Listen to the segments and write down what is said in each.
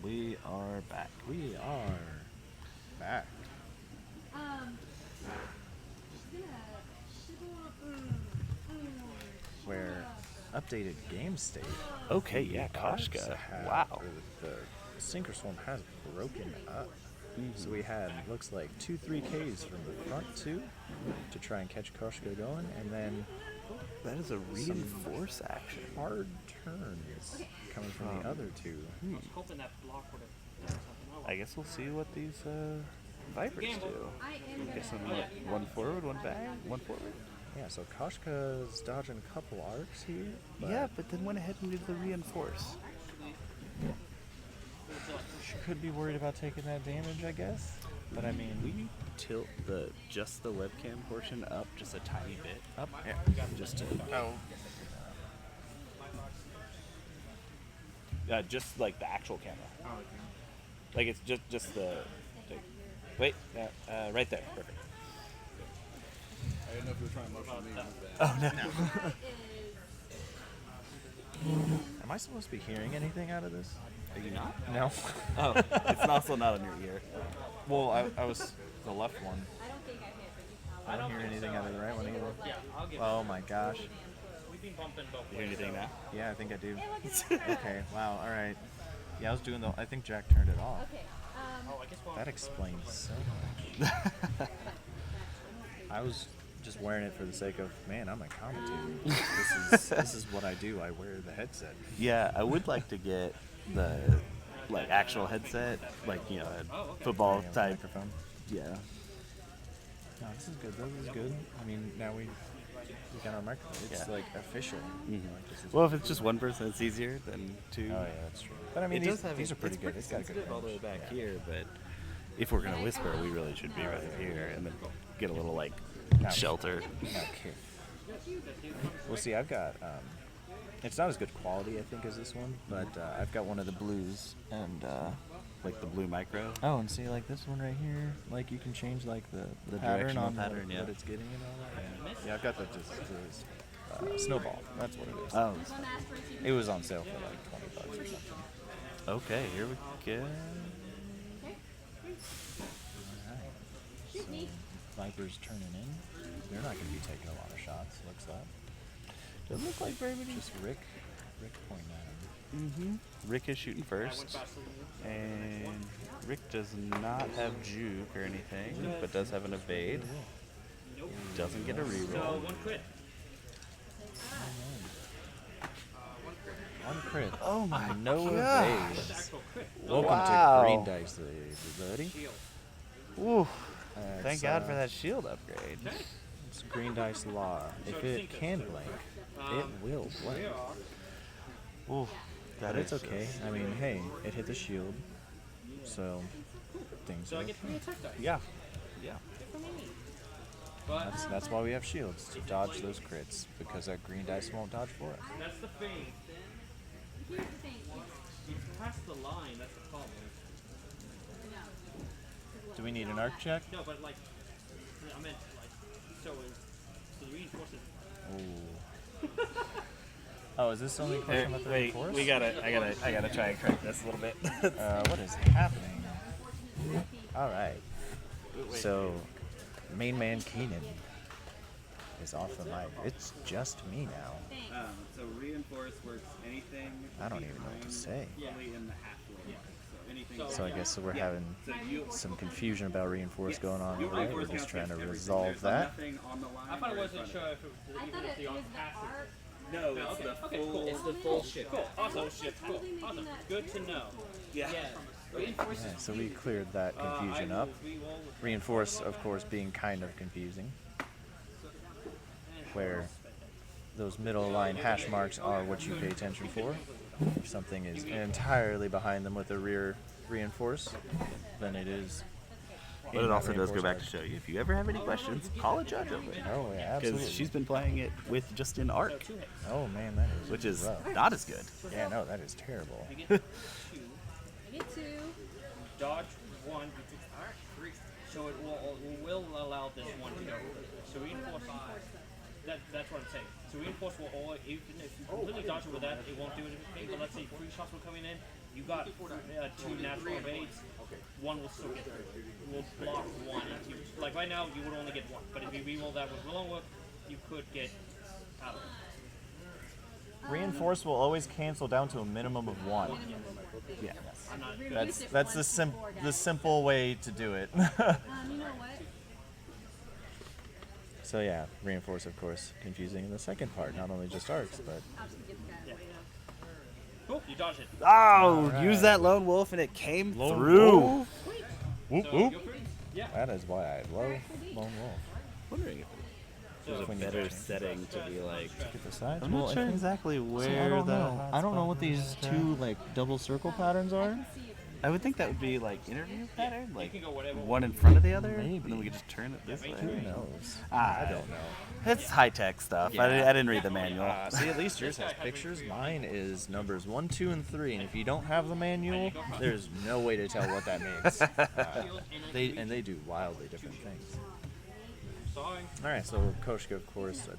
We are back. We are back. Where updated game state. Okay, yeah, Arcs Koshka. have- Wow. The Sinker Swarm has broken up. So we had, looks like 2-3 Ks from the front two to try and catch Koshka going, and then That is a reinforce action. hard turns coming from the other two. Hoping that block would have done something. I guess we'll see what these Vipers do. I'm guessing one forward, one back, one forward. Yeah, so Koshka's dodging a couple arcs here. Yeah, but then went ahead and did the reinforce. She could be worried about taking that damage, I guess. But I mean, We tilt just the webcam portion up just a tiny bit. up, yeah, just to Just like the actual camera. Like it's just the. Wait, right there. Perfect. I didn't know if you were trying to motion me. Oh no. Am I supposed to be hearing anything out of this? Are you not? No. Oh, it's also not on your ear. Well, I was the left one. I don't hear anything out of the right one either. Yeah, I'll give Oh my gosh. We've been bumping both You hear ways. anything now? Yeah, I think I do. Okay, wow, alright. Yeah, I was doing I think Jack turned it off. Oh, I guess we'll That explains so much. I was just wearing it for the sake of, man, I'm a commentator. This is what I do. I wear the headset. Yeah, I would like to get the actual headset, like a football Yeah, type. microphone. Yeah. No, this is good. This is good. I mean, now we got our microphone. It's Yeah. like official. Mhm. Like, this is Well, if it's just one person, it's easier than two. Oh yeah, that's true. But I mean, It does have these are pretty it's good. It's got a good sensitive all the way range. back Yeah. here, but if we're gonna whisper, we really should be right here and then get a little Now- shelter. Okay. Well, see, I've got. It's not as good quality, I think, as this one, but I've got one of the blues, and Like the blue micro. oh, and see, like this one right here, like you can change like the pattern directional on pattern, what yeah. it's getting and all that. Yeah, I've got the snowball. That's what it is. Oh, It was on sale for like $20 or something. okay. Here we go. Alright. So, Viper's turning in. They're not going to be taking a lot of shots, looks like. Doesn't look like very many. Just Rick pointing at him. Rick is shooting first, and Rick does not have juke or anything, but does have an evade. Doesn't get a So reroll. one crit. One crit. Oh my No gosh. evades. Actual crit. Welcome Wow. to Green Dice, buddy. Shield. Ooh, That's, thank God for that shield upgrade. It's Green Dice Law. If it can blank, it will blank. Ooh, But it's is okay. just- I mean, hey, it hit the shield, so things So I are get 3 attack dice. Yeah, yeah. But That's why we have shields, to dodge those crits, because that green dice won't dodge for us. that's the thing. It's past the line, that's the problem. Do we need an arc check? No, but like, I meant like, so the reinforces. Oh. Oh, is this only a question about the Wait, reinforce? I gotta try and correct this a little bit. What is happening? All right. So, main man Keenan is off the mic. It's just me now. So reinforce works anything. I don't even know what to say. Fully in the halfway mark. So anything. So I guess we're having So you. some confusion about reinforce going on You over there. We're reinforce just counts trying to against resolve everything. There's that. nothing on the line. I thought I or in wasn't front sure of if it was even if the on passes. it. No, it's Okay, the okay, full. cool. It's the full shift. Cool. Awesome. Shift. Cool. Awesome. Good to know. Yeah. Reinforces. Yeah, so we cleared that confusion up. Reinforce, of course, being kind of confusing, where those middle line hash marks are what you pay attention for. If something is entirely behind them with a rear reinforce, then it is. But it also does go back to show you, if you ever have any questions, call a judge over it. Oh yeah, Because absolutely. she's been playing it with just an arc, Oh man, that is. which is rough. not as good. Yeah, no, that is terrible. You get 2. Dodge 1. You took 3. So it will allow this one to go. So reinforce. That's what I'm saying. So reinforce will always, even if you completely dodge it with that, it won't do anything. But let's say 3 shots were coming in, You got 2 natural evades. One will still get through. Will block one. Like right now, you would only get one. But if you reroll that with Willow Whip, you could get out of it. Reinforce will always cancel down to a minimum of 1. Yeah. I'm not. That's the simple way to do it. You know what? So yeah, reinforce, of course, confusing in the second part. Not only just arcs, but I'll just get the guy that way up. Cool, you dodge it. Oh, use that lone wolf and it came through. Whoop So, whoop. go for it. Yeah. That is why I love Lone Wolf. Wondering if there's a better setting to be like. Get the sides. I'm not sure exactly where I don't know what these two like double circle patterns are. I would think that would be like interview pattern, like can go whatever. one in front of the other, Maybe. and then we could just turn it this way. Who knows? I don't know. It's high tech stuff. Yeah. I didn't read the manual. See, at least yours has pictures. Mine is numbers 1, 2, and 3, and if you don't have the manual, there's no way to tell what that means. They do wildly different things. Sorry. All right, so Koshka, of course, I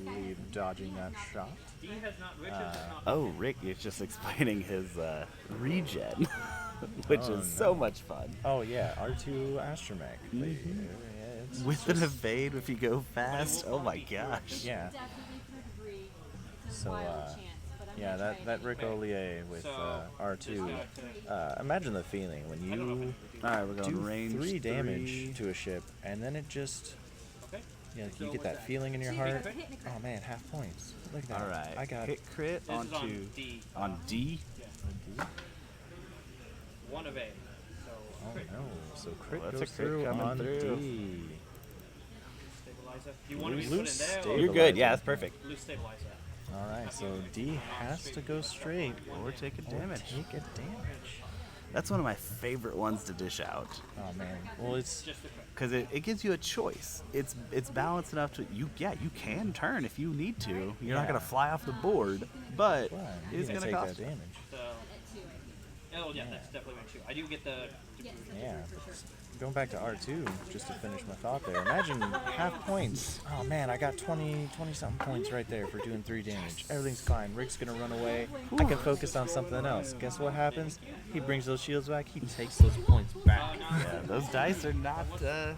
believe dodging that shot. D has not. Richard has not. Oh, Rick is just explaining his regen, which Oh, is so much fun. Oh yeah, R2 Astromech. Yeah, it's With an evade if you go fast. Oh my gosh. yeah. Definitely third degree. It's a So, wild chance, but I'm Yeah, gonna try that Rick Ollier with R2. Imagine the feeling when you All right, we're going do range 3 damage to a ship, and then it just, you get that feeling in your heart. Oh man, half points. Look at that. All right. I got hit crit This is onto on D. on D. One evade. So Oh crit. no, so crit Well, that's goes a crit through coming on through. D. Stabilizer. Do you want to be Loose put in there? stabilizer. You're good. Yeah, that's perfect. Loose stabilizer. All right, so D has to go straight Or take a or damage. take a damage. That's one of my favorite ones to dish out. Oh man. Well, it's Just the crit. Because it gives you a choice. It's balanced enough to you can turn if you need to. You're not gonna fly off the board, but fun. it's You're gonna take cost that you. damage. So. Oh yeah, that's definitely my 2. I do get the. Yeah. Going back to R2, just to finish my thought there. Imagine half points. Oh man, I got 20 something points right there for doing 3 damage. Everything's fine. Rick's gonna run away. I can focus on something else. Guess what happens? He brings those shields back. He takes those points back. Yeah, those dice are not So,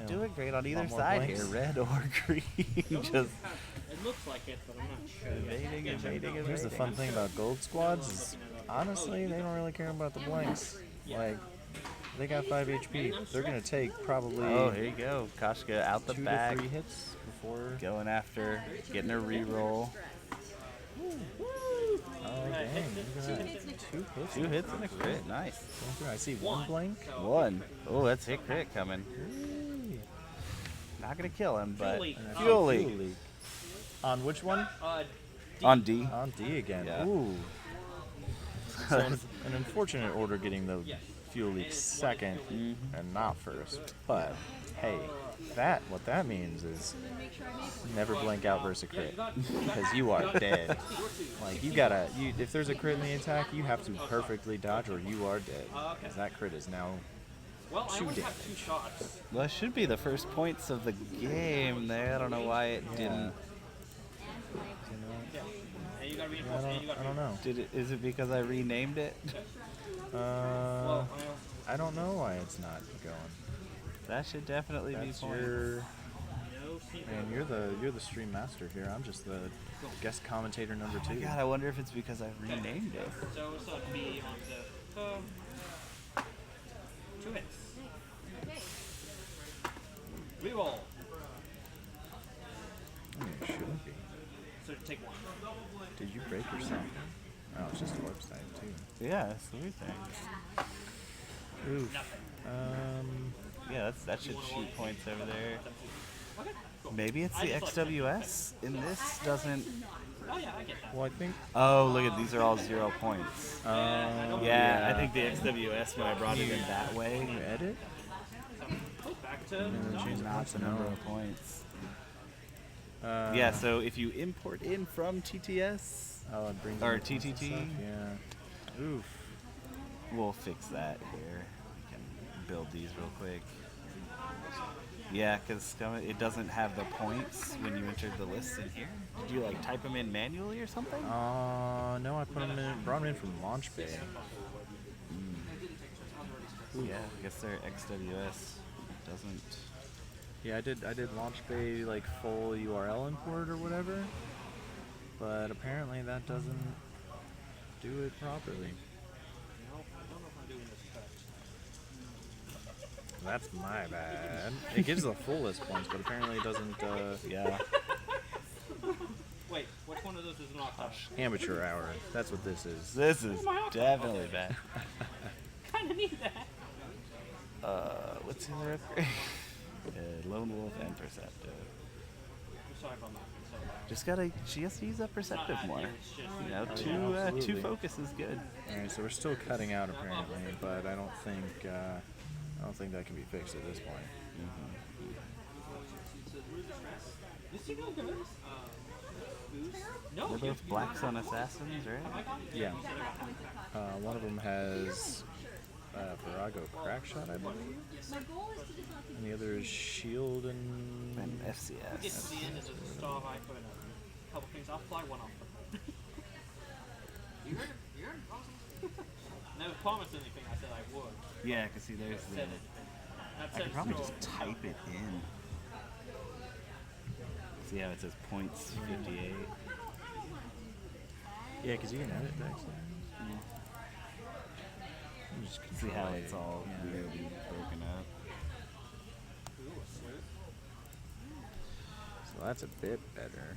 doing great on either more side blanks. here, red or green. Just It looks like it, but I'm not sure. evading. Here's the fun thing about gold squads is honestly they don't really care about the blanks. Like they got 5 HP. They're gonna take probably Oh, here you go, Koshka out the 2 back, to 3 hits before. going after, getting a reroll. Oh dang! Look at that. 2 hits. 2 hits and a crit, nice. Going through. I see 1 blank. 1. Oh, that's hit crit coming. Not gonna kill him, but leak. And a fuel leak leak. On which one? on D. On D again. Yeah. Ooh. So an unfortunate order getting the fuel leak second and not first. But hey, what that means is never blank out versus a crit because you are dead. Like if there's a crit in the attack, you have to perfectly dodge or you are dead. Because that crit is now Well, I 2 only have damage. 2 shots. Well, it should be the first points of the game there. I don't know why it didn't. And you got I reinforced and you got don't know. Is it because I renamed it? Well, I don't know why it's not going. That should definitely That's be points. you're the stream master here. I'm just the guest commentator number 2. God, I wonder if it's because I renamed it. so it'd be on the 2 hits. Reroll. It shouldn't be. So take 1. Did you break yourself? Oh, it's just a website too. Yeah, that's the weird thing. Oof. Yeah, that should shoot points over there. Maybe it's the XWS, and this doesn't. Oh yeah, I get that. Well, I think. Oh, look at these are all 0 points. Yeah, I think the XWS when I brought it in that Can way, you edit? Back to Change not the number of points. Yeah, so if you import in from TTS, Oh, it brings or in points and TTT. stuff, Yeah. Oof. we'll fix that here. We can build these real quick. Yeah, because it doesn't have the points when you entered the list in here. Did you like type them in manually or something? No, I put them in, brought them in from Launch Bay. Yeah, I guess their XWS doesn't. Yeah, I did Launch Bay like full URL import or whatever, but apparently that doesn't do it properly. That's my bad. It gives the full list points, but apparently it doesn't. Yeah. Wait, which one of those is not Amateur hour. That's what this is. This is definitely bad. Kind of need that. What's the other upgrade? Lone Wolf and Perceptive. I'm sorry about that. She has to use that Perceptive more. It's just, You know, absolutely. two focus is good. Alright, so we're still cutting out apparently, but I don't think that can be fixed at this point. Is he no good? No. They're both Black Sun Assassins, right? Yeah. One of them has Virago Crackshot, I believe, My goal is to develop and the other is Shield and And Get to FCS. the end as a star high for a couple things. I'll fly one off. You heard it? You heard it? Never promised anything. I said I would. Yeah, because see, there's the. Said it. That I said could probably so. just type it in. See how it says points 58. yeah, because you can edit decks. You just See how control it's all weirdly broken up. So that's a bit better.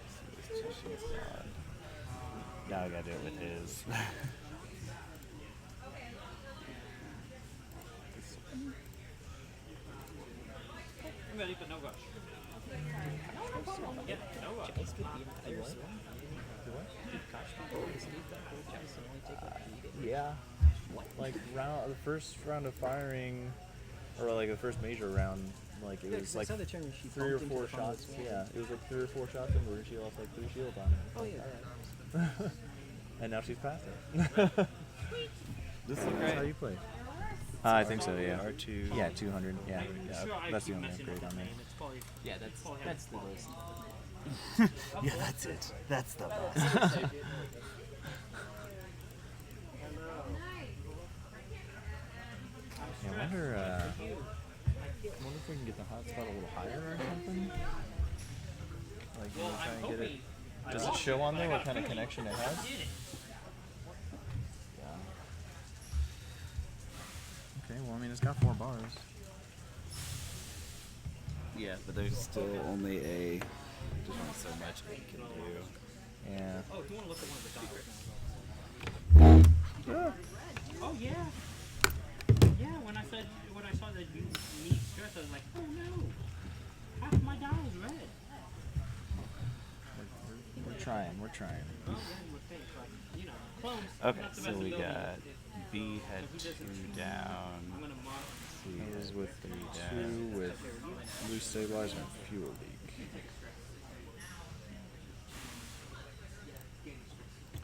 See, this Chishi's odd. Now I gotta do it with his. I'm ready, but no rush. Yeah, no rush. Yeah. Like the first round of firing, or like the first major round, like it was like 3 or 4 shots. Yeah, it was like 3 or 4 shots into her. She lost like 3 shields on it. Oh yeah. Alright. And now she's past it. This is That's how great. you play. I think so. Yeah. R2. Yeah, 200. Yeah. I'm sure I That's the keep only messing upgrade with on the there. name. It's probably Yeah, that's the list. Yeah, that's it. That's the best. Yeah, I wonder if we can get the hotspot a little higher or something. Like, you know, try and get it. Does it show on there what kind of connection it has? Okay, well, I mean, it's got 4 bars. Yeah, but there's still only there's only so much it can do. Yeah. Oh, do you want to look at one of the diagrams? Oh yeah. Yeah, when I saw that you need stress, I was like, oh no, half of my dial is red. We're trying. Oh yeah, you would think, but you know, clones. Okay, not the so best we ability. got B had 2 down. I'm gonna mark. C That was had with 3 2 down. with loose stabilizer and fuel leak.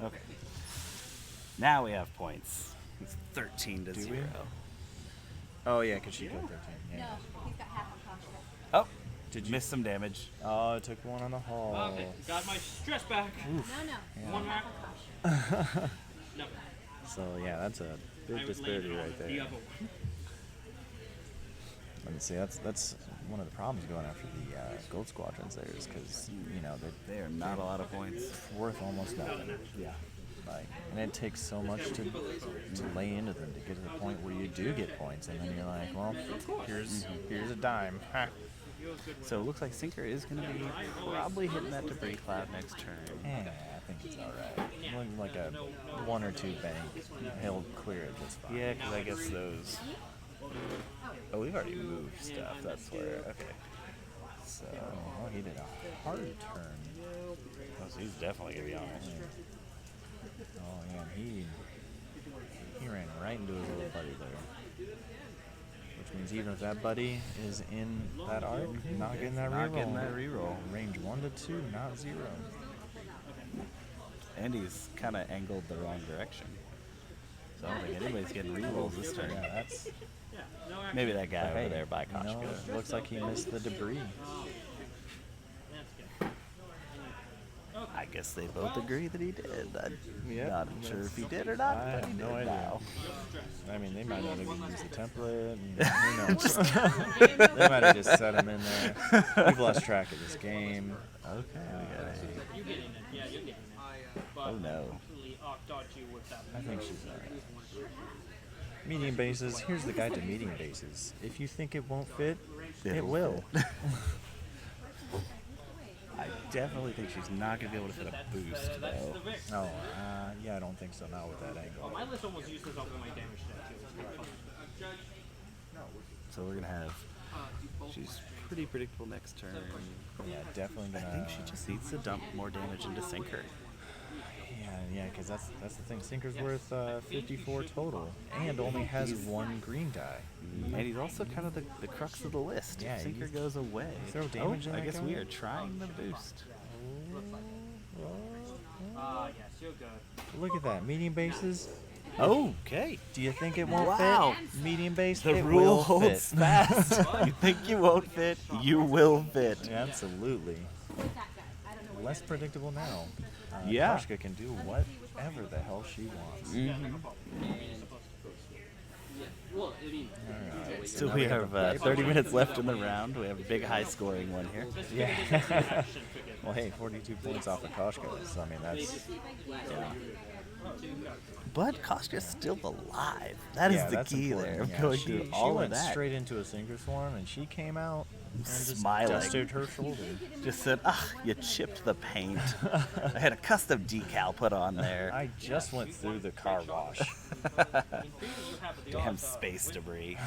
Okay. Now we have points. It's 13 to Do 0. we? Oh yeah, because she got 13. Yeah. No, he's got half a contract. Oh, Did you? missed some damage. Oh, it took one on the hull. Okay, got my stress back. No, no. Yeah. One rack. No. So yeah, that's a I big was landing disparity on right the there. other one. Let me see. That's one of the problems going after the gold squadrons there is because you know They are not a lot of points. they're worth almost nothing. Yeah. Like, and it takes so much to lay into them to get to the point where you do get points, and then you're like, well, here's a dime. Ha. So it looks like Sinker is going to be probably hitting that debris cloud next turn. I think it's all right. Like a 1 or 2 bank, he'll clear it just fine. Yeah, because I guess those. Oh, we've already moved stuff. That's where. Okay. So. Oh, he did a hard turn. Oh, so he's definitely going to be on it. Oh yeah, he ran right into his little buddy there. Which means even if that buddy is in that arc, not getting that reroll. Not getting that reroll. Range 1 to 2, not 0. And he's kind of angled the wrong direction. So I don't think anybody's getting rerolls this turn. Yeah, that's. Yeah, no action. Maybe that guy Hey, over there by you know, Koshka. looks like he missed the debris. That's good. I guess they both agree that he did. I'm Yep, not sure if he did or I not, but he have did no idea. now. I mean, they might not have even used the template. Who knows? They might have just set him in there. We've lost track of this game. Okay, we got a... You get in it. Yeah, you're getting it. But Oh, no. Absolutely dodge you with that. I think she's alright. Medium bases. Here's the guide to medium bases. If you think it won't fit, it It'll will. I definitely think she's not going to be able to fit a boost, That's the though. Vic. Oh, yeah, I don't think so. Not with that angle. My list almost uses up all my damage stat too. It's kind of fun. So we're going to have... She's pretty predictable next turn. Yeah, definitely I gonna. think she just needs to dump more damage into Sinker. Yeah, because that's the thing. Sinker's worth 54 total, and only has one green die. And he's also kind of the crux of the list. Yeah, Sinker you goes away. throw damage in I that guess guy? we are trying the boost. Yes, you're good. Look at that, medium bases. Okay. Do you think it won't Wow. fit? Medium base. The it rule will holds fit. fast. You think you won't fit, you will fit. Absolutely. That guy. I don't know where Less predictable now. Yeah. Koshka can do whatever the hell she wants. Alright, So now we have have the 30 minutes left in the round. We have a big high scoring one here. Yeah. Well, hey, 42 points off of Koshka. So, I mean, that's. But Koshka's still alive. That is Yeah, the that's key important. there. Yeah, Going she through all of went that. straight into a sinker swarm, and she came out and just Smiling. dusted her shoulder. Just said, you chipped the paint. I had a custom decal put on there. I just went through the car wash. Damn space debris.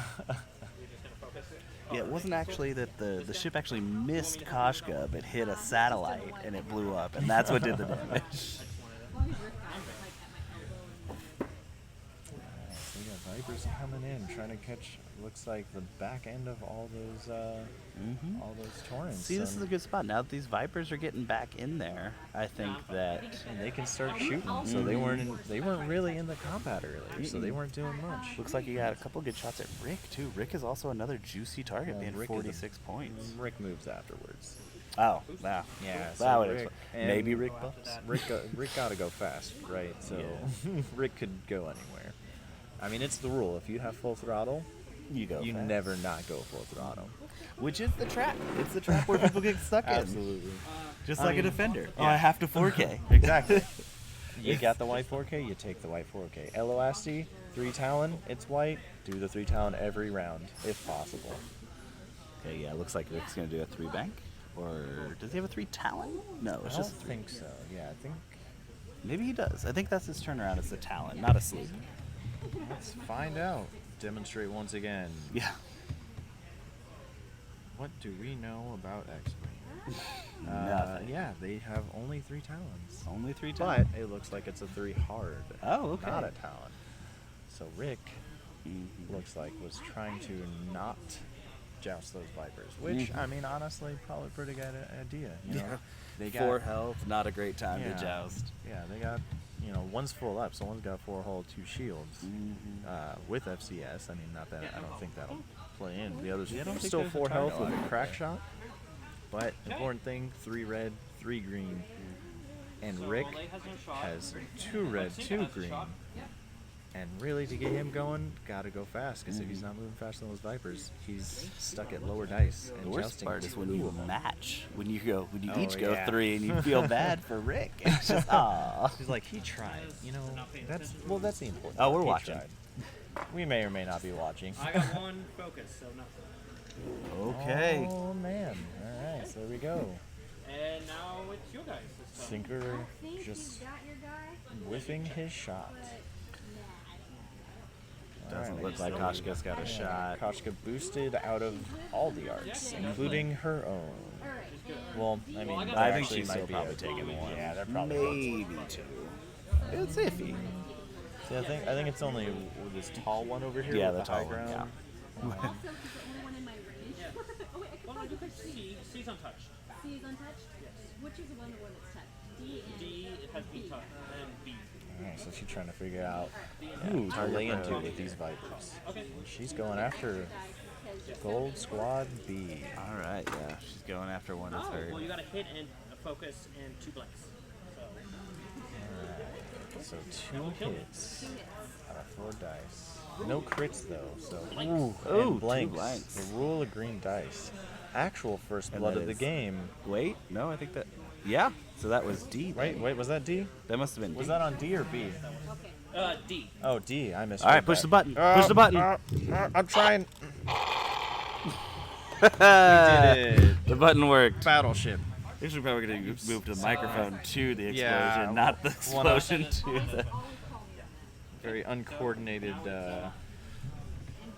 Yeah, it wasn't actually that the ship actually missed Koshka, but hit a satellite and it blew up, and that's what did the damage. as long as Rick got it, like at my elbow. So we got Vipers coming in, trying to catch. Looks like the back end of all those torrents. See, this is a good spot. Now that these Vipers are getting back in there, I think that and they can start shooting. So they weren't really in the combat earlier, so they weren't doing much. looks like you got a couple good shots at Rick, too. Rick is also another juicy target, Well, being Rick is a- 46 points. Rick moves afterwards. Oh, wow. Yeah, That would Rick, explain. and Maybe Rick buffs. Rick got to go fast, right? So Rick could go anywhere. I mean, it's the rule. If you have full throttle, You go you fast. never not go full throttle. Which is the trap. It's the trap where people get stuck in. Absolutely. Just I like a mean, Defender. Oh, yeah. I have to 4K. Exactly. You got the white 4K, you take the white 4K. LOST, 3 Talon, it's white. Do the 3 Talon every round, if possible. Okay, yeah, looks like Rick's going to do a 3 bank. Or does he have a 3 Talon? No, I it's don't just a 3. think so. Yeah, I think. Maybe he does. I think that's his turnaround. It's a Talon, not a sleep. Let's find out. Demonstrate once again. Yeah. What do we know about X-Wing? Nothing. Yeah, they have only 3 Talons. Only 3 Talon. But it looks like it's a 3 hard. Oh, okay. Not a Talon. So Rick Mhm. looks like was trying to not joust those Vipers, which, I mean, honestly, probably a pretty good idea. You know? Yeah. They got 4 health, not a great time Yeah. to joust. Yeah, they got, one's full up, so one's got 4 hull, 2 shields. With FCS, I mean, not that I don't think that'll play in. The others Yeah, I don't think still there's a 4 health target with on a it. crack shot. But important thing, 3 red, 3 green, and Rick has 2 red, 2 green. And really, to get him going, gotta go fast, because if he's not moving faster than those Vipers, he's stuck at lower dice. And The worst jousting part is when 2 you of them. match. When you Oh, each go yeah. 3 and you feel bad for Rick. It's just, aw. He's like, he tried. That's the important Oh, we're part. He watching. tried. We may or may not be watching. I got one focus, so nothing. Okay. Oh man! All right, so there we go. And now it's you guys this time. Sinker I think just you got your guy, whiffing his shot. but Doesn't Alright, look like so- Koshka's got a shot. Koshka boosted out of all the arts, including her own. alright. Well, I mean, there I think actually she's might still be probably a- taking 1. Yeah, they're probably. Maybe 2. It's iffy. See, I think it's only this tall one over here. Yeah, with the high tall one, ground. Also, he's the only one in my range. Oh wait, I could probably touch C. C's untouched. C is untouched? Which is the one that's touched? D and D, it has B. been touched. And B. Alright, so she's trying to figure out who to lay into with these Vipers. She's going after Gold Squad B. All right, yeah, she's going after one of her. Well, you got a hit and a focus and 2 blanks. So So 2 hits out of 4 dice. No crits though, so Ooh, and 2 blanks. blanks. The rule of green dice. Actual first And blood that of the is- game. Wait, no, I think that. Yeah, so that was D. Wait, was that D? That must have been Was D. that on D or B? D. Oh, D. I missed. All right, push the button. Push the button. I'm trying. We did it. The button worked. Battleship. This is probably going to move the microphone to the explosion, Yeah, not the wanna- explosion to the. Very uncoordinated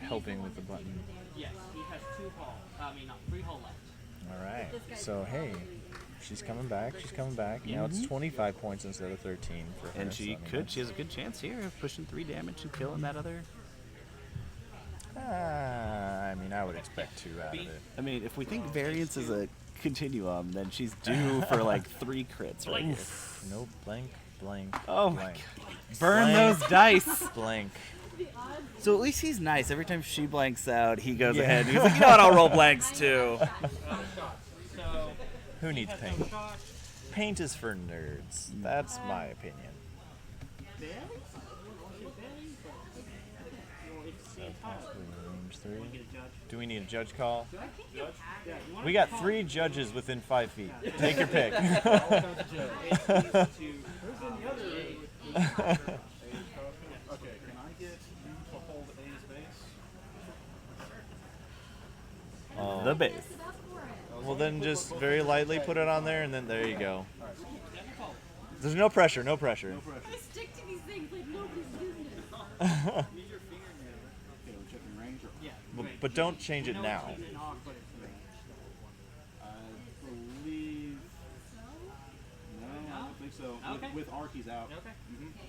helping with the button. Yes, he has 2 hull. 3 hull left. All right. So hey, she's coming back. She's coming back. Now it's 25 points instead of 13 for her. And so, she I mean, could. that's- She has a good chance here of pushing 3 damage and killing that other. I mean, I would expect 2 out of it. I mean, if we think variance is a continuum, then she's due for like 3 crits right here. Nope. Blank. Blank. Oh my blank. Burn Blank. those dice. Blank. So at least he's nice. Every time she blanks out, he goes ahead. And he's like, you know what? I'll roll blanks too. So, Who needs paint? Paint is for nerds. That's my opinion. Range 3. Do we need a judge call? We got 3 judges within 5 feet. Take your pick. Okay, can I get you to hold A's base? The base. Well, then just very lightly put it on there, and then there you go. There's no pressure, no pressure. I stick to these things like nobody's business. Okay, we're checking range. But don't change it now. I believe. No, I don't think so. With Ark, he's out.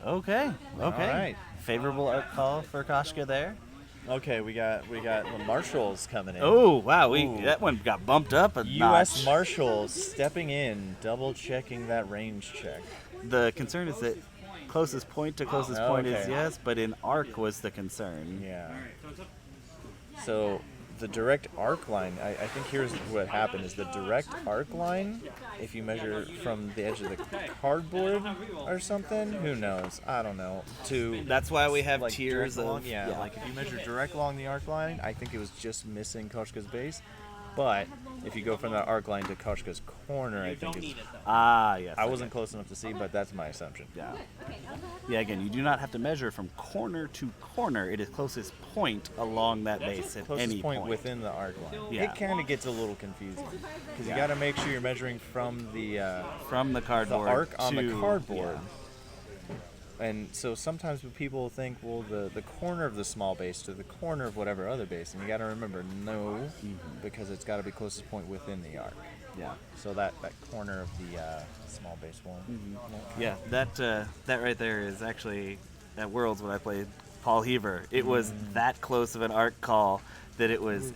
Okay. Okay. All right. Favorable art call for Koshka there. Okay, we got the marshals coming in. Oh wow, Ooh. that one got bumped up a U.S. notch. Marshals stepping in, double checking that range check. The concern is that closest point to closest point is Okay. yes, but in arc was the concern. Yeah. So the direct arc line, I think here's what happened is the direct arc line, if you measure from the edge of the cardboard or something, who knows? I don't know. To That's why we have like tiers direct along, of yeah, like if you measure direct along the arc line, I think it was just missing Koshka's base. But if you go from the arc line to Koshka's corner, I think don't it's. need it though. yes. I wasn't close enough to see, but that's my assumption. Yeah. Yeah. Again, you do not have to measure from corner to corner. It is closest point along that base at Closest any point within the arc line. Yeah. It kind of gets a little confusing because Yeah. you got to make sure you're measuring from the from the cardboard arc on the to- cardboard. And so sometimes people think, well, the corner of the small base to the corner of whatever other base, and you got to remember, no, because it's got to be closest point within the arc. Yeah. So that corner of the small base won't. Yeah. That right there is actually at Worlds when I played Paul Heaver. It was that close of an arc call that it was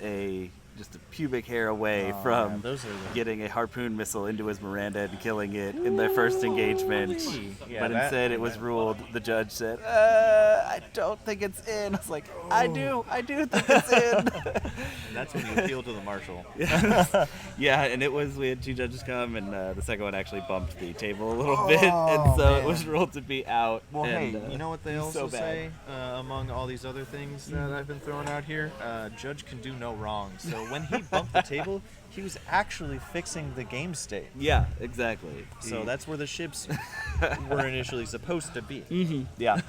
just a pubic hair away Oh, from man, those are the- getting a harpoon missile into his Miranda and killing it in their first engagement. Yeah, But that- instead it was ruled, the judge said, I don't think it's in. I was like, I do think it's in. And that's when you appeal to the marshal. Yeah, and we had 2 judges come, and the second one actually bumped the table a little bit, and so it was ruled to be out. Well, and, hey, you know what they so also bad. say among all these other things that I've been throwing out here? Judge can do no wrong. So when he bumped the table, he was actually fixing the game state. Yeah, exactly. So that's where the ships were initially supposed to be. yeah.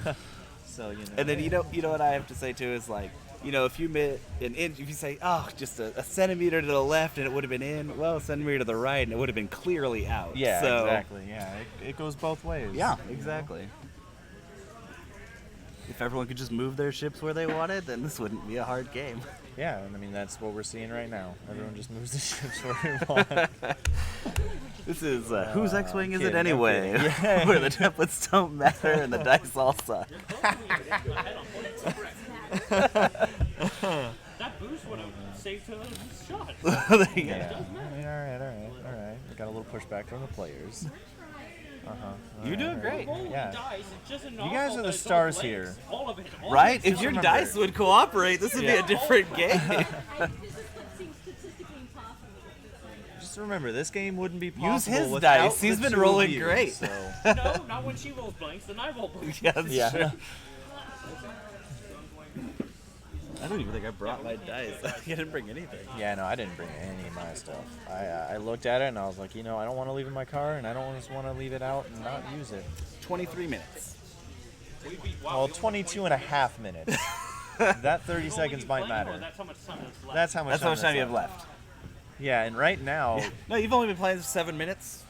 So you know. And then you know what I have to say too is like, if you made an inch, if you say, just a centimeter to the left and it would have been in, well, a centimeter to the right and it would have been clearly out. Yeah, so, exactly. Yeah, it goes both ways. Yeah, exactly. If everyone could just move their ships where they wanted, then this wouldn't be a hard game. Yeah, and I mean that's what we're seeing right now. Everyone just moves the ships where they want. This is whose X-wing is it kidding, I'm anyway? kidding. Yeah. Where the templates don't matter and the dice all suck. That boost would have saved a shot. There you go. Yeah. I mean, all right. We got a little pushback from the players. You're doing great. Holy Yeah. dice, it's just enough You guys of are the those stars legs. here. All of it. All Right? Of it. If your remember- dice would cooperate, this would be a different game. This is seems statistically impossible. Just remember, this game wouldn't be possible Use his without dice. He's the been two of rolling you, great. So. No, not when she rolls blanks, then I roll blanks. Yeah, that's Yeah. true. I don't even think I brought my dice. I didn't bring anything. Yeah, no, I didn't bring any of my stuff. I looked at it and I was like, I don't want to leave it in my car, and I don't just want to leave it out and not use it. 23 minutes. Well, 22 and a half minutes. That 30 seconds might matter. That's how much time is left. That's how much That's how much time you that's have left. Yeah, and right now, No, you've only been playing 7 minutes.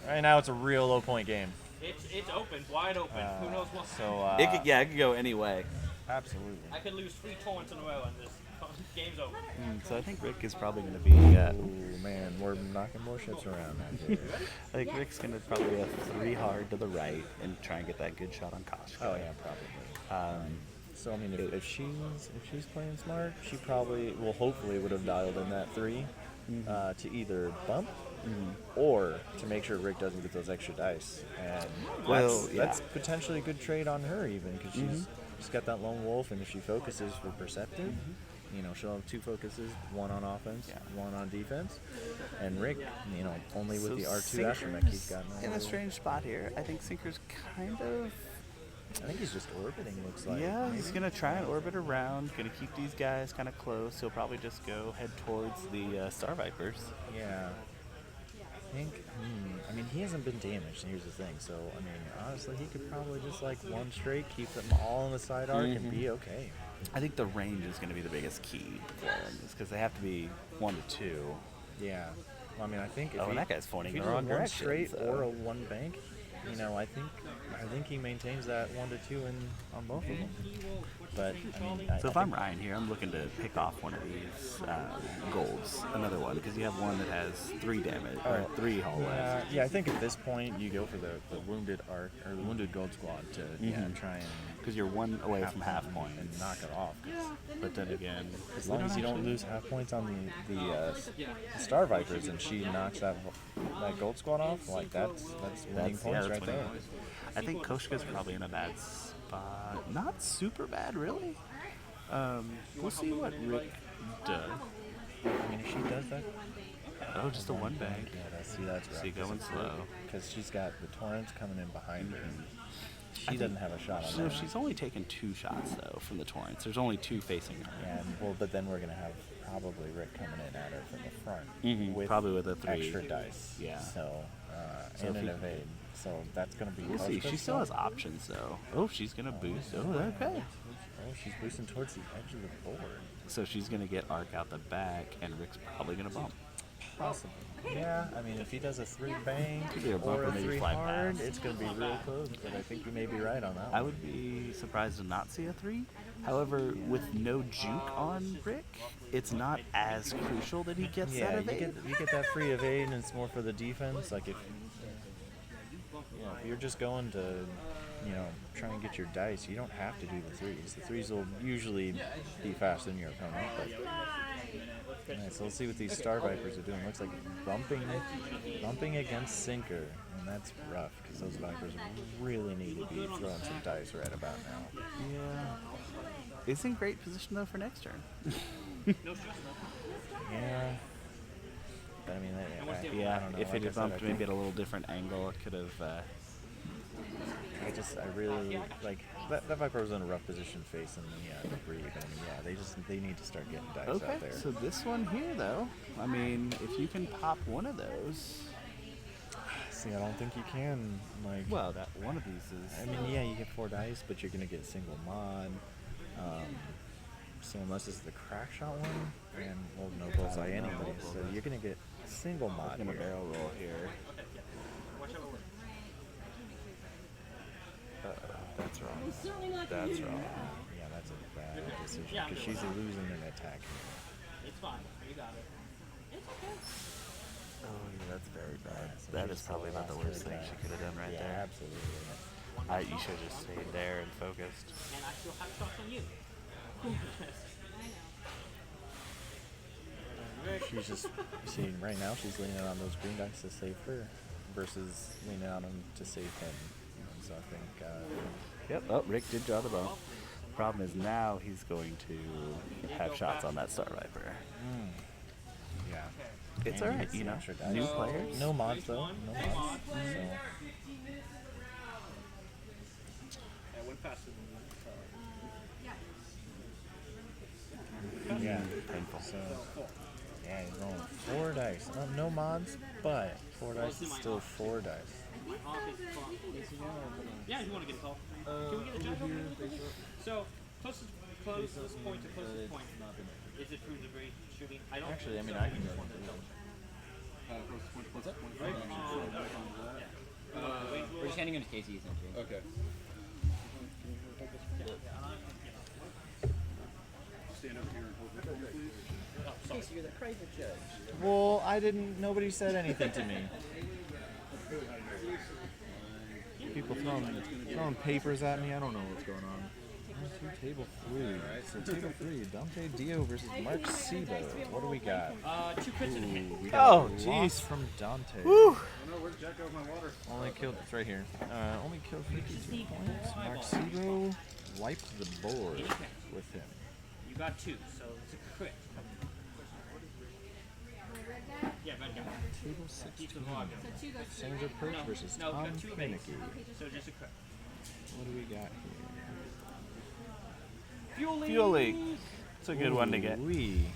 it's a real low point game. It's open, wide open. Who knows what? So, It could go any way. absolutely. I could lose 3 torrents in a row and this game's over. So I think Rick is probably going to be. Oh man, we're knocking more ships around out here. I think Rick's going to probably have 3 hard to the right and try and get that good shot on Kosh. Oh yeah, probably. So I mean, if she's playing smart, she probably, well, hopefully would have dialed in that 3 to either bump or to make sure Rick doesn't get those extra dice. And that's potentially a good trade on her even, because she's got that lone wolf, and if she focuses for perceptive, she'll have 2 focuses, 1 on offense, 1 on defense. And Rick, only with the R2 astromech, he's got no in a strange spot here. I think Sinker's kind of. I think he's just orbiting, looks like. Yeah, maybe. he's going to try and orbit around. Going to keep these guys kind of close. He'll probably just go head towards the Star Vipers. Yeah. I think, I mean, he hasn't been damaged, here's the thing. So, I mean, honestly, he could probably just, one straight, keep them all in the side arc and be okay. I think the range is going to be the biggest key for him, because they have to be 1 to 2. Yeah. Well, I mean, I think if Oh, and that guy's pointing if he the wrong does 1 direction, straight so. or a 1 bank, I think he maintains that 1 to 2 on both of them. But, I mean, So if I'm Ryan here, I'm looking to pick off one of these golds, another one, because you have one that has 3 damage, or 3 hallways. Yeah, I think at this point you go for the wounded arc or the wounded gold squad to try and Because you're 1 away from half point. and knock it off. But then again, As long as you don't lose half points on the Star Vipers and she knocks that gold squad off, that's winning points right there. I think Koshka's probably in a bad spot. Not super bad, really. We'll see what Rick does. I mean, if she does that, Oh, just a 1 bank. yeah, that's rough. See, going slow. Because she's got the torrents coming in behind her. She doesn't have a shot on So that. she's only taken 2 shots, though, from the torrents. There's only 2 facing her. Yeah, but then we're gonna have probably Rick coming in at her from the front with Probably with a 3. extra dice. Yeah. So, So and if an he- evade. So that's gonna be. We'll see. Koshka's She still has stuff. options, though. Oh, she's going to boost. Oh, okay. Oh, she's boosting towards the edge of the board. So she's going to get Arc out the back, and Rick's probably going to bump. Possibly. Yeah, I mean, if he does a 3 bang Either a bump or or a maybe 3 fly hard, past. it's going to be real close. But I think you may be right on that I one. would be surprised to not see a 3. However, with no juke on Rick, it's not as crucial that he gets Yeah, that evade. you get that free evade, and it's more for the defense. Like if you're just going to, try and get your dice, you don't have to do the 3s. The 3s will usually be faster than your opponent. But alright, so let's see what these Star Vipers are doing. Looks like bumping against Sinker, and that's rough because those Vipers really need to be throwing some dice right about now. Yeah. It's in great position, though, for next turn. Yeah. But I mean, I don't know. If Like it I had said, bumped I maybe think- at a little different angle, it could have. I really like that Viper was in a rough position facing the breed. I mean, they need to start getting dice Okay, out there. so this one here, though, I mean, if you can pop one of those. See, I don't think you can. Like, Well, that one of these is. I mean, yeah, you get 4 dice, but you're gonna get single mod. So unless it's the crack shot one, and no bullseye anyway, so you're gonna get single mod gonna here. barrel roll here. That's wrong. I'm certainly not That's gonna wrong. Yeah, that's a bad decision Yeah, I'm because good she's with losing an attack. It's fine. You got it. It's okay. Oh, yeah, that's very bad. So That she's is probably about the lost her worst thing she attack. could have done right Yeah, there. absolutely. You should have just stayed there and focused. And I still have shots on you. She's just see right now. She's leaning on those green dice to save her. versus leaning on him to save him. And so I think. Yep. Oh, Rick did draw the ball. Problem is now he's going to have shots on that Star Viper. Yeah. It's And he alright, gets you the know. extra dice. New players. No mods though. No mods. So. Yeah, it went faster than that. Yeah. Painful. So. Yeah, he's rolling 4 dice. No mods, but 4 dice is still 4 dice. Yeah, if you want to get a call. Can we get a jump over here? So, closest point to closest point. Is it through debris shooting? I don't Actually, I mean, so. I can go. What's that? We're just handing him to Casey, essentially. Okay. Stand over here and hold the phone, please. Casey, you're the private judge. Well, I didn't. Nobody said anything to me. People throwing papers at me. I don't know what's going on. Table 3. So table 3, Dante Dio versus Mark Sibo. What do we got? 2 crits in a hit. We got Oh, a jeez. loss from Dante. Oh no, where's Jack out of my water? Only killed. It's right here. Only killed 52 points. Mark Sibo wiped the board with him. You got 2, so it's a crit. Yeah, red guy. Table Keep 16. the log. So 2 goes to Sandra Perch versus No, we Tom got 2 Pinnicky. evades. So just a crit. What do we got here? Fueling. It's a good one to get. Ooh-wee.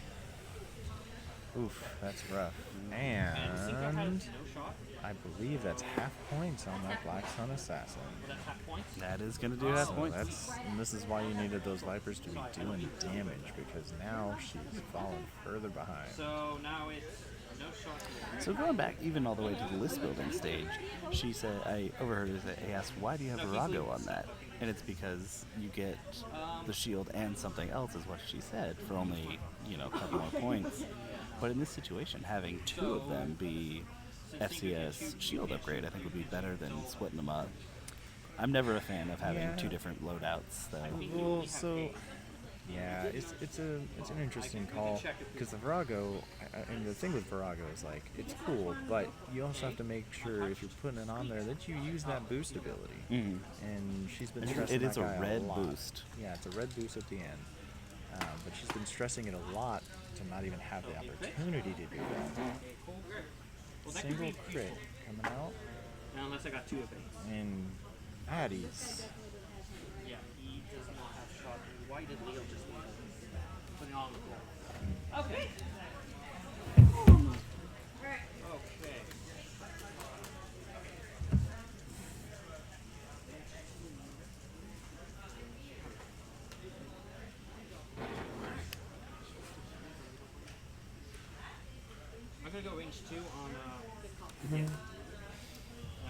Oof, that's rough. And Cinco has And no shot. I believe that's half points on that Black Sun Assassin. Well, that's half points. That is going to do half So points. and this is why you needed those Vipers to be doing damage, because now she's fallen further behind. So now it's no shot. So going back even all the way to the list building stage, she said, I overheard her say, I asked, why do you have Virago on that? And it's because you get the shield and something else, is what she said, for only, a couple more points. But in this situation, having 2 of them be FCS shield upgrade, I think would be better than splitting them up. I'm never a fan of having Yeah. 2 different loadouts, though. Well, so yeah, it's an interesting call, because the Virago, and the thing with Virago is like it's cool, but you also have to make sure if you're putting it on there that you use that boost ability. Mhm. And she's been It stressing is that a guy red lot. boost. Yeah, it's a red boost at the end, but she's been stressing it a lot to not even have the opportunity to do that. Single crit coming out, Unless I got 2 of it. and Addies. Yeah, he does not have shot. Why did Leo just put it on the floor? Okay. Okay. I'm gonna go range 2 on yeah. And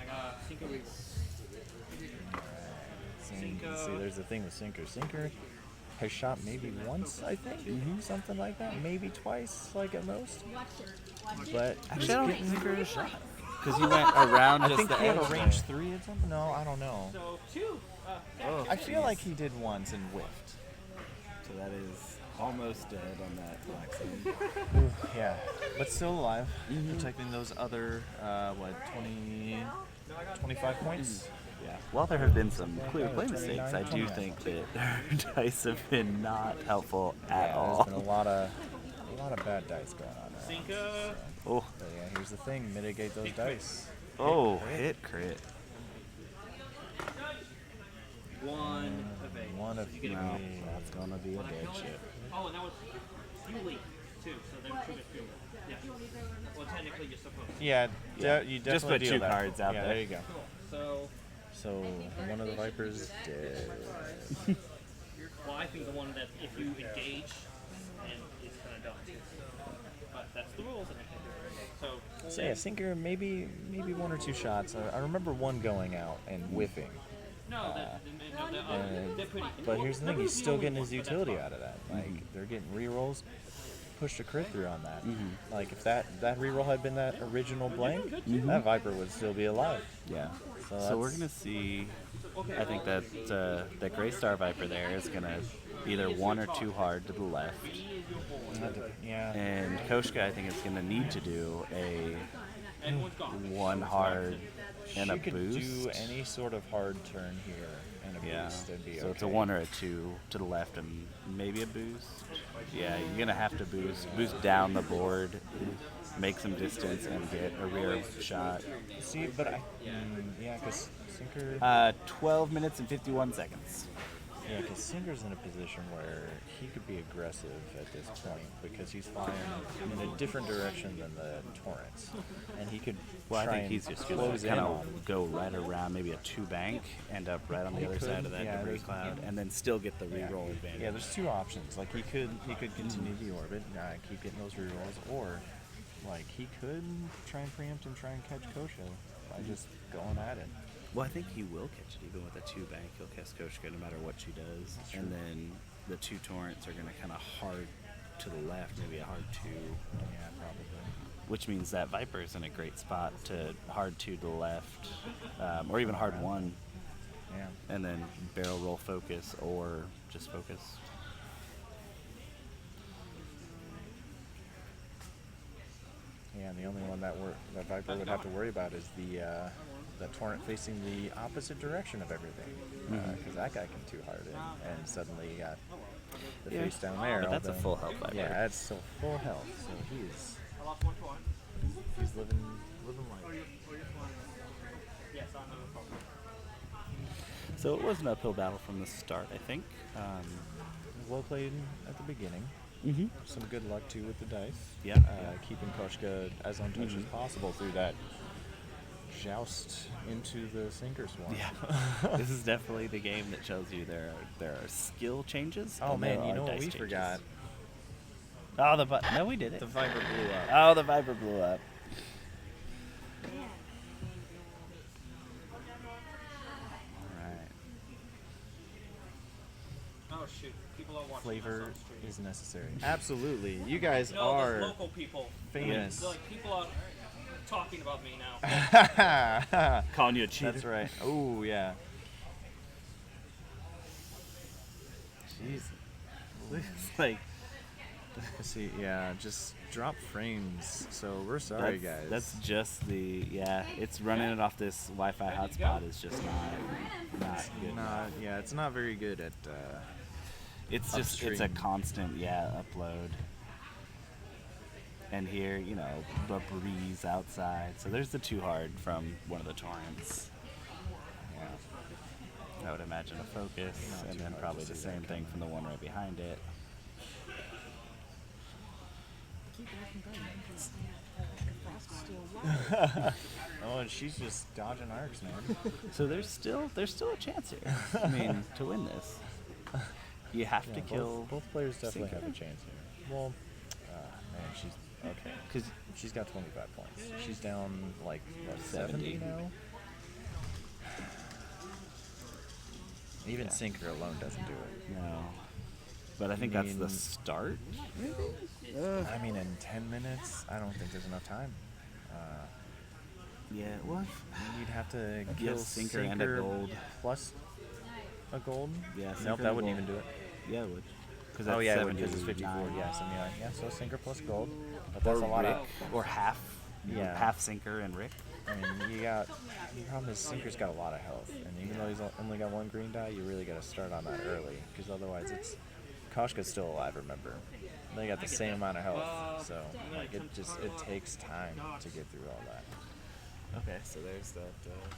I got Cinco Reaver. See, there's the thing with Sinker. Sinker has shot maybe once, I think, something like that. Maybe twice, like at most. Watch it. Watch it. But Actually, I don't he's think getting- there's a shot. Because you went around I just think the he had a edge range there. 3 or something. No, I don't know. So 2. Oh, I feel like he did once and whiffed. So that is almost dead on that black sun. Yeah, but still alive, protecting those other 25 points. Yeah. While there have been some clear play 29, mistakes, I do 29. think that her dice have been not helpful at Yeah, all. there's been a lot of bad dice going on there. Cinco. Oh, But yeah, here's the thing: mitigate those dice. oh, hit crit. 1 evade. One of So you get a No, crit. that's gonna be a dead shit. Oh, and that was fueling too. So then 2 is fuel. Yeah. Well, technically you're supposed to. Yeah, Yeah. you Just definitely put deal 2 that. cards out yeah, there. There you go. So, So one of the Vipers dead. well, I think the one that if you engage, and it's gonna die. But that's the rules, and I can't do it. So, So yeah, Sinker maybe 1 or 2 shots. I remember one going out and whiffing. no, they're pretty. But here's the thing: he's still getting his utility out of that. Like they're getting rerolls. Pushed a crit through on that. Like if that reroll had been that original blank, that Viper would still be alive. Yeah. So So we're that's- gonna see. I think that that Gray Star Viper there is gonna either 1 or 2 hard to the left, Yeah. and Koshka I think is gonna need to do a Everyone's gone. one hard and a She could boost. do any sort of hard turn here and a Yeah. boost and be So okay. it's a 1 or a 2 to the left and maybe a boost. Yeah, you're gonna have to boost down the board, make some distance, and get a rear shot. See, but yeah, because Sinker, 12 minutes and 51 seconds. yeah, 'cause Sinker's in a position where he could be aggressive at this point because he's flying in a different direction than the Torrents, and he could. Well, I try think and he's just gonna close in kind on. of go right around maybe a 2 bank, end up right on the He other could, side of that yeah, debris there's- cloud, and then still get the Yeah. reroll advantage. Yeah, there's 2 options. Like he could continue the orbit, keep getting those rerolls, or like he could try and preempt and try and catch Kosha by just going at it. Well, I think he will catch it even with a 2 bank. He'll catch Koshka no matter what she does. That's true. And then the 2 torrents are going to kind of hard to the left, maybe a hard 2. Yeah, probably. Which means that Viper's in a great spot to hard 2 to the left, or even hard 1, Yeah. and then barrel roll focus or just focus. Yeah, and the only one that that Viper would have to worry about is the torrent facing the opposite direction of everything, because that guy can 2 hard in, and suddenly you got the Yeah. face down there. But that's a although- full health Viper. Yeah, that's still full health, so I lost 1 point. he's living life. Yes, I'm on the phone. So it was an uphill battle from the start, I think. Well played at the beginning. Mm-hmm. Some good luck too with the dice. Yeah. Keeping Koshka as untouched as possible through that joust into the sinker swarm. Yeah, this is definitely the game that shows you there are skill changes. Oh and there man, you are know what dice we changes. forgot? Oh, no, we did it. The Viper blew up. Oh, the Viper blew up. Alright. Oh shoot, people are watching Flavor us on stream. is necessary. Absolutely. You guys No, there's are local people. famous. Like people are talking about me now. Calling you a cheater. That's right. Oh yeah. Jeez. It's like See, yeah, just drop frames. So we're sorry, guys. That's just it's running it off this Wi-Fi hotspot is just not good. yeah, it's not very good at. It's just it's a upstream. constant upload. And here, the breeze outside. So there's the 2 hard from one of the torrents. Yeah. I would imagine a focus, Not and too then hard probably to the see that same thing from the one right behind it. Keep that from going. Because Frost is still alive. Oh, and she's just dodging arcs, man. So there's still a chance here. I mean, to win this, you have to Yeah, kill. both players definitely have a Sinker. chance here. Well, man, she's okay. Because She's got 25 points. She's down like what, 70 now. Even Sinker alone doesn't do it. but I think that's the mean- start. I mean, in 10 minutes, I don't think there's enough time. Yeah, what? You'd have to Kill kill Sinker and a gold. plus a gold. Yeah, Nope, Sinker that wouldn't gold. even do it. Yeah, it would. Because Oh yeah, because it's 54. Yes, and yeah, so Sinker plus gold. But that's a lot Rick, of. or half. Yeah. Half Sinker and Rick. I mean, the problem is Sinker's got a lot of health, and even though he's only got 1 green die, you really got to start on that early, because otherwise Koshka's still alive. Remember, they got the same amount of health, so like it takes time to get through all that. Okay, so there's that.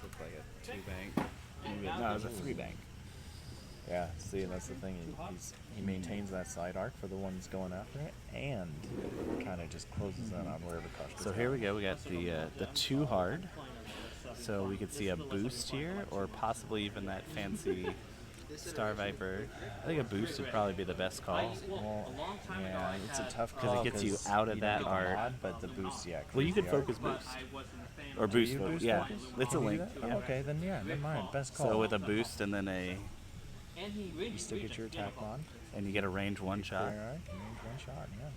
Looks like a 2 bank. No, it was a 3 bank. Yeah, see, that's the thing. He maintains that side arc for the ones going after it, and kind of just closes in on wherever Koshka's So here we go. We got the 2 hard. So we could see a boost here, or possibly even that fancy Star Viper. I think a boost would probably be the best call. Well, yeah, it's a tough 'Cause call it gets you 'cause out of you don't that get the arc. mod, but the boost, yeah. Well, you clears could the arc. focus boost. I wasn't a fan. Or Do boost you focus. boost Yeah, focus? it's a You do link. that? Yeah. Oh, okay, then yeah, never mind. Best call. So with a boost and then And he really you still get your attack mod. and you get a range 1 shot. All right, range 1 shot. Yeah.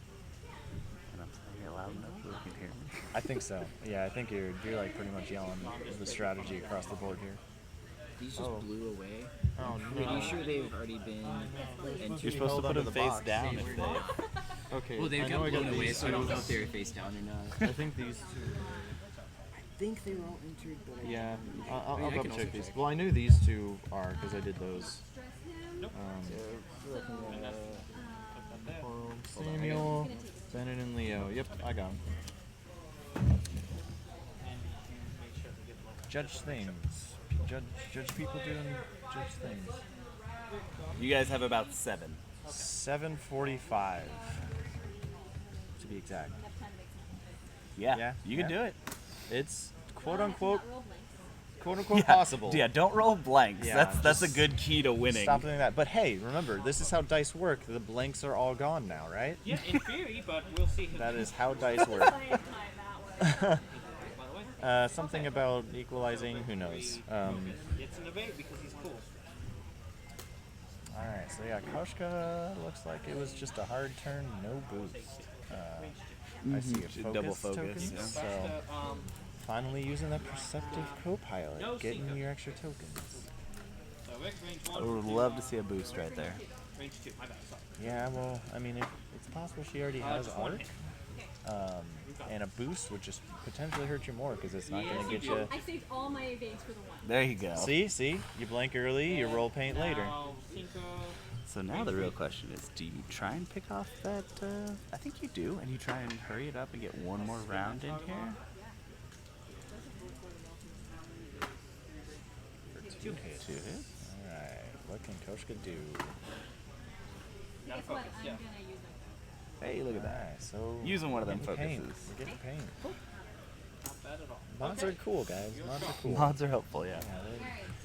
And I'm saying it loud enough so you can hear me. I think so. Yeah, I think you're like pretty much yelling the strategy across the board here. These just blew away. Oh Pretty sure they've already been. You're supposed to put them face down if they. Okay. Well, they I got know I blown got away, these so I don't know two. if they were face down or not. I think these two. think they were all entered, but I Yeah, don't- I'll I mean, I double can check also these. check. Well, I knew these two are because I did those. Nope. We're looking And at, that's put that there. Samuel, Bennett, and Leo. Yep, I got them. And you make sure to get like Judge things. Judge people doing judge things. You guys have about 7. 7:45. To be exact. Yeah, Yeah, you can yeah. do it. It's quote unquote Yeah, possible. Yeah, don't roll blanks. Yeah, that's a just good key to winning. Stop doing that. But hey, remember, this is how dice work. The blanks are all gone now, right? yeah, in theory, but we'll see. That is how dice work. By the way, Something about equalizing, who knows? it's an debate because he's cool. Alright, so yeah, Koshka looks like it was just a hard turn, no boost. I see a focus Double focus, token, yeah. so That's finally using the perceptive co-pilot, No getting secret. your extra tokens. so Rick, range I 1. would love to see a boost right there. Range 2. My bad. Sorry. Yeah, well, I mean, it's possible she already has Just one arc, hit. and a boost would just potentially hurt you more because it's not Yes, going to you get do. you. I saved all my evades for the one. There you go. See, you blank early, you roll paint later. Now, Cinco. So now the real question is, do you try and pick off that? I think you do, and you try and hurry it up and get one more round in here. Two hits. Alright, what can Koshka do? Gotta Guess what? focus. I'm Yeah. gonna use them. Hey, look at that. Alright, so Using one of them getting paint. focuses. We're getting paint. Not bad at all. Mods are cool, guys. Mods are cool. Mods are helpful, yeah.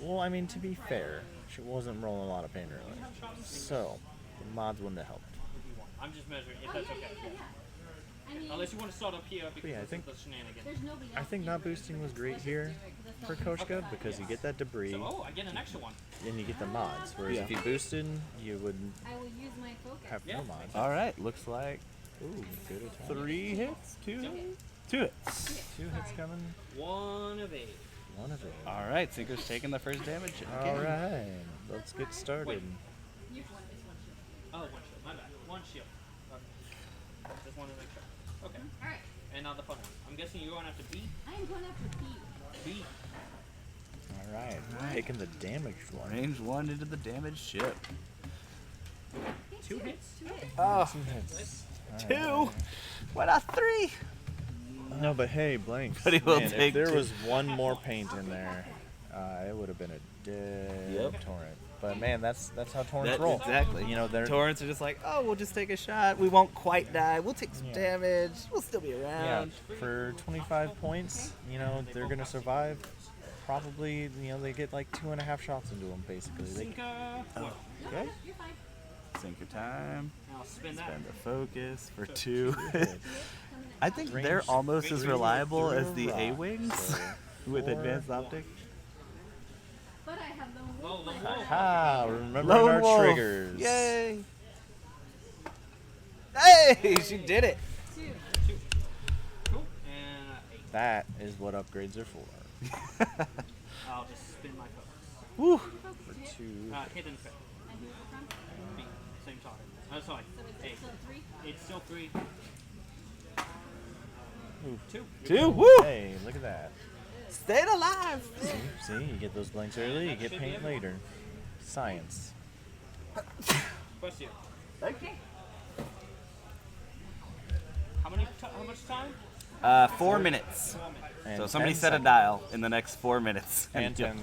Well, I mean, to be fair, she wasn't rolling a lot of paint early, so the mods wouldn't have helped. I'm just measuring if Oh, that's yeah, okay. yeah, yeah. I mean, Unless you want to start up here because yeah, I this think- is the shenanigans. there's nobody else. I think not boosting was great here for Koshka because you get that debris So, oh, I get an extra one. and you get the mods. Whereas if Yeah. you boosted, you would I will use my focus. have Yeah. no mods. All right, looks like Ooh, good attack. 3 hits, 2 hits. 2 hits coming. One of 8. One of it. All right, Sinker's taking the first damage. All right, let's get started. Use one. It's one shield. Oh, one shield. My bad. One shield. Okay. Just wanted to make sure. Okay. All right. And now the fun one. I'm guessing you're going after B. I am going after B. B. All right, taking the damaged one. Range 1 into the damaged ship. Two hits? 2 hits. Oh, 2 hits. 2. Why not 3? No, but hey, blanks. But he will Man, take if there 2. was one more paint in there, it would have been a dead torrent. But man, that's how torrents roll. Exactly. You know, they're Torrents are just like, oh, we'll just take a shot. We won't quite die. We'll take some Yeah. damage. We'll still be yeah, around. for 25 points, you know, they're gonna survive. Probably, you know, they get like 2.5 shots into them, basically. They, Sinker. Oh, okay. You're fine. Sinker time. Now spin that. Spend the focus for 2. I think Range they're almost as 3 reliable through as the rock, A-Wings so with 4. advanced optic. But I have lone Whoa, wolf. whoa, whoa. Aha, remembering Lone our Wolf. triggers. Yay! Hey, she did it. 2. Cool. And 8. That is what upgrades are for. I'll just spin my focus. Woo! For 2. Hidden fail. And who's the front? B. Same target. Oh, sorry. So it's 8. still 3. It's still 3. Ooh. 2. 2. Woo! Hey, look at that. Stayed alive. See, you get those blanks early, you get paint later. Science. Question. Okay. How much time? 4 minutes. 4 minutes. And So somebody 10 set a seconds. dial in the next 4 minutes. And 10.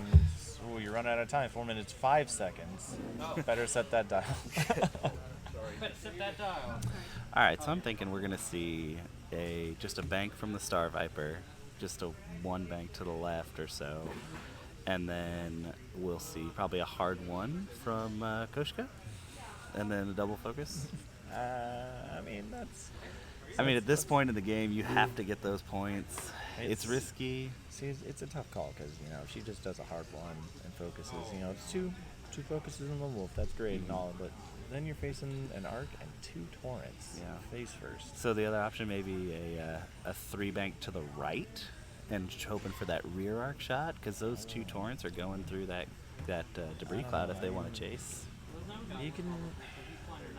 Oh, you run out of time. 4 minutes, 5 seconds. Oh. Better set that dial. Better set that dial. All right, so I'm thinking we're gonna see just a bank from the Star Viper, just a 1 bank to the left or so, and then we'll see probably a hard 1 from Koshka, and then a double focus. I mean, that's. I mean, at this point in the game, you have to get those points. It's It's- risky. See, it's a tough call because, you know, if she just does a hard 1 and focuses, you know, it's two focuses in the wolf. That's great and all, but then you're facing an arc and 2 torrents. Yeah. Face first. So the other option may be a 3 bank to the right, and hoping for that rear arc shot, because those 2 torrents are going through that debris cloud if they want to chase. You can.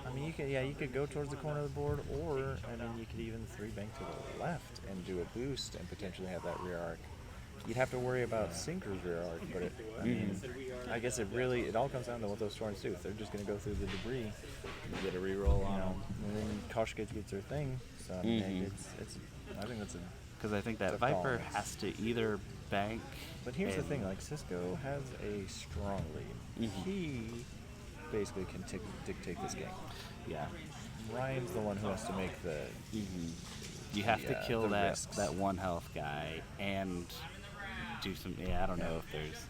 I mean, you could go towards the corner of the board, or I mean, you could even 3 bank to the left and do a boost and potentially have that rear arc you'd have to worry about Sinker's rear arc, but I mean, I guess it all comes down to what those Torrents do. If they're just going to go through the debris, You get a reroll on them. and then Koshka gets their thing. So I mean, I think that's a. Because I think that Tough Viper call. has to either bank. But here's the and- thing: like Cisco has a strong lead. He basically can dictate this game. Yeah. Ryan's the one who has to make the. You have to kill the that risks. that one health guy and do some. Yeah, I don't know if there's.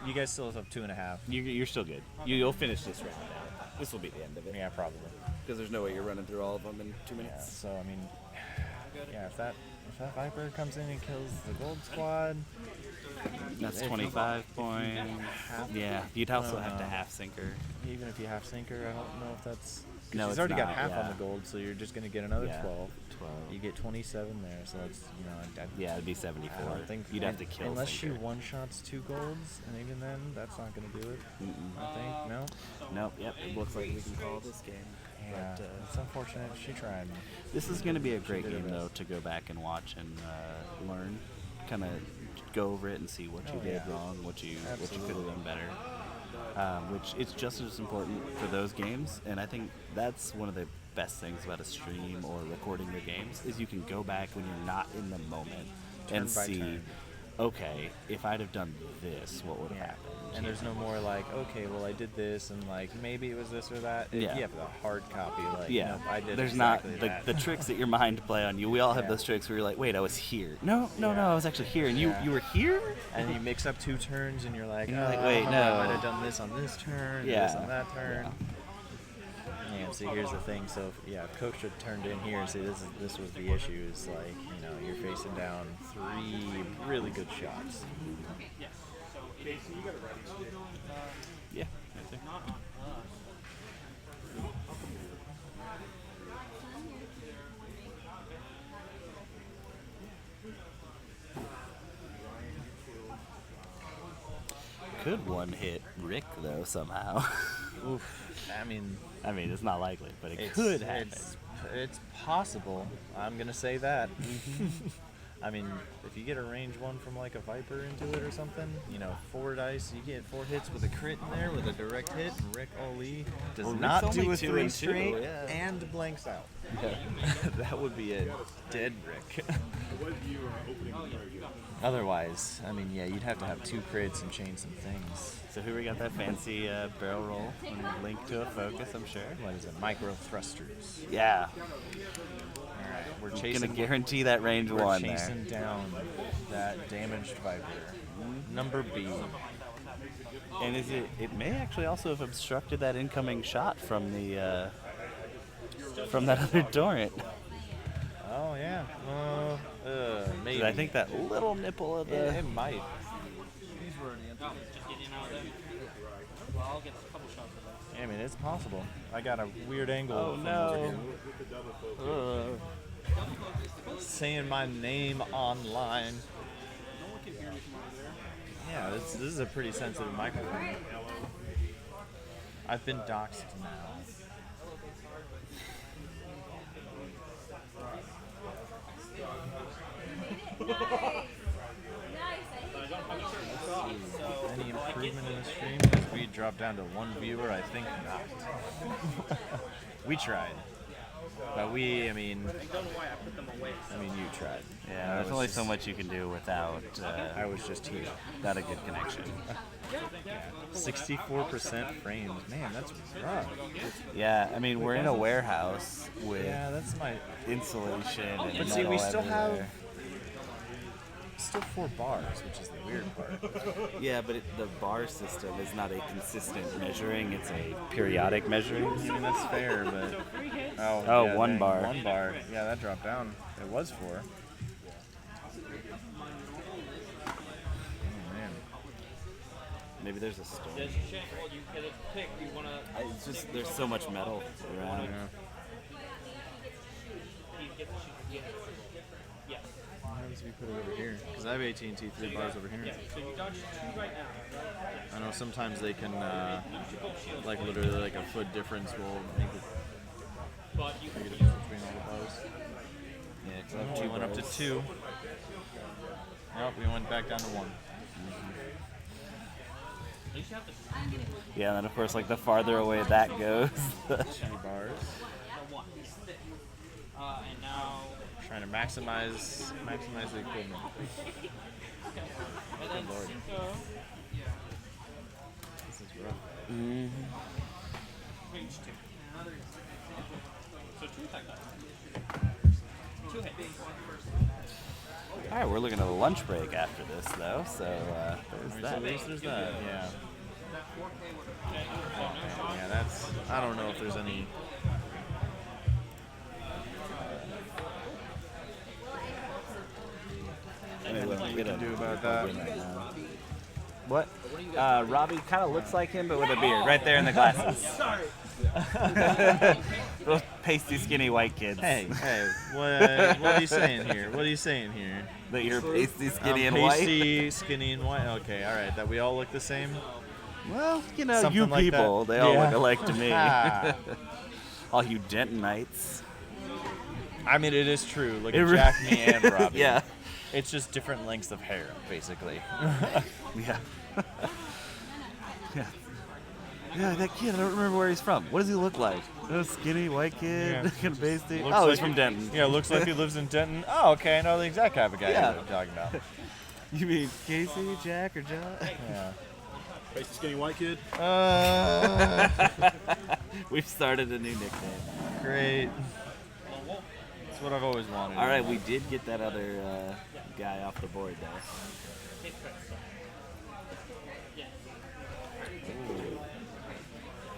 You guys still have 2.5. You're still good. You'll finish this round out. This will be the end of it. Yeah, probably. Because there's no way you're running through all of them in 2 Yeah. minutes. So I mean, yeah, if that Viper comes in and kills the gold squad, That's if you- 25 points. Yeah, you'd also have to half sinker. even if you have sinker, I don't know if that's. No, he's it's already got not, half on yeah. the gold, so you're just gonna get another Yeah, 12. 12. You get 27 there, so that's Yeah, it'd be I 74. don't think You'd have to kill unless sinker. she one shots 2 golds, and even then, that's not gonna do it. I think no. Nope. Yep. It looks like we can call this game. Yeah, But, it's unfortunate. She tried. this is going to be a great did her game, though, best. to go back and watch and learn. Kind of go over it and see what you Oh, did yeah. wrong, what you could have Absolutely. done better. Which it's just as important for those games, and I think that's one of the best things about a stream or recording your games is you can go back when you're not in the moment and Turn by see, turn. okay, if I'd have done this, what would have Yeah. happened? And there's no more like, okay, well I did this, and like maybe it was this or that. Yeah. You have the hard copy. Like, Yeah, nope, I did. there's exactly not that. the tricks that your mind play on you. We all have Yeah. those tricks where you're like, wait, I was here. No, I was actually here, and Yeah. you were here. And you mix up 2 turns, and you're like, You're oh, like, wait, I no. might have done this on this turn, Yeah. this on that turn. Yeah. See, here's the thing. So, if Coach had turned in here, see, this was the issue. Is like, you're facing down 3 really good shots. Yeah. Could one hit Rick though somehow? Oof. I mean, it's not likely, but it it's, could happen. It's possible. I'm gonna say that. I mean, if you get a range one from like a Viper into it or something, 4 dice, you get 4 hits with a crit in there with a direct hit, and Rick Ali does Well, Rick's not only do a 2 3 and 2, straight yeah. and blanks out. That would be a dead Rick. Otherwise, you'd have to have 2 crits and chain some things. So here we got that fancy barrel roll and link to a focus, I'm sure. What is it? Micro thrusters. Yeah, All right, we're gonna chasing. guarantee that range We're one there. chasing down that damaged Viper. Number B. And it may actually also have obstructed that incoming shot from the from that other torrent. Oh yeah. Maybe. 'Cause I think that little nipple of the it might. Just get in out of there. Well, I'll get a couple shots of that. It's possible. I got a weird angle. Oh, from no. over here. Saying my name online. Yeah, this is a pretty sensitive microphone. I've been doxxed now. Any improvement in the stream? Because we dropped down to 1 viewer? I think not. We tried. But we, I don't know why I put them away. you tried. yeah. I There's was only just- so much you can do without I was just here. without a good connection. 64% frames. Man, that's rough. Yeah, we're in a warehouse with Yeah, that's my. insulation and But see, we metal still have everywhere. still 4 bars, which is the weird part. Yeah, but the bar system is not a consistent measuring; it's a periodic measuring. That's fair, but Oh, yeah, 1 dang, bar. 1 bar. Yeah, that dropped down. It was 4. Oh man. Maybe there's a storm. There's a chance. Well, you get a pick. You want to. It's just there's so much metal around. Yeah. You get the shoot. Yeah. Yes. What happens if you put it over here? Because I have AT&T 3 bars over here. Yeah. So you dodge 2 right now. I know sometimes they can, like literally like a foot difference will make it But you between all the bars. Yeah, 'cause I have 2 Went up to bars. 2. Nope, we went back down to 1. At least you have the Yeah, and then of course, like the farther away that goes, 2 bars. one. And now. Trying to maximize the equipment. And then Lord. Cinco. This is rough. Range 2. So 2 attack dice. 2 hits. all right, we're looking at a lunch break after this, though. So there's So that. at least there's that, yeah. Okay, so no shot. Yeah, that's. I don't know if there's any. Anyway, What we can do about that. What? Robbie kind of looks like him, but with a beard, right there in the glasses. Sorry. Those pasty, skinny white kids. Hey, what are you saying here? What are you saying here? That you're pasty, skinny, and pasty, skinny, and white. Okay, all right. That we all look the same. white. Well, you know, Something you like people, that. they all Yeah. look alike to me. Ah. All you Dentonites. I mean, it is true. Look It at re- Jack, me, and Robbie. Yeah. It's just different lengths of hair, basically. Yeah. Yeah. Yeah, that kid, I don't remember where he's from. What does he look like? A skinny white kid, Yeah. kind of pasty. Looks Oh, he's like from Denton. Yeah, looks like he lives in Denton. Oh, okay. I know the exact type of guy Yeah. you're talking about. You mean Casey, Jack, or John? Yeah. Pasty skinny white kid. We've started a new nickname. Great. That's what I've always wanted. All right, we did get that other guy off the board there.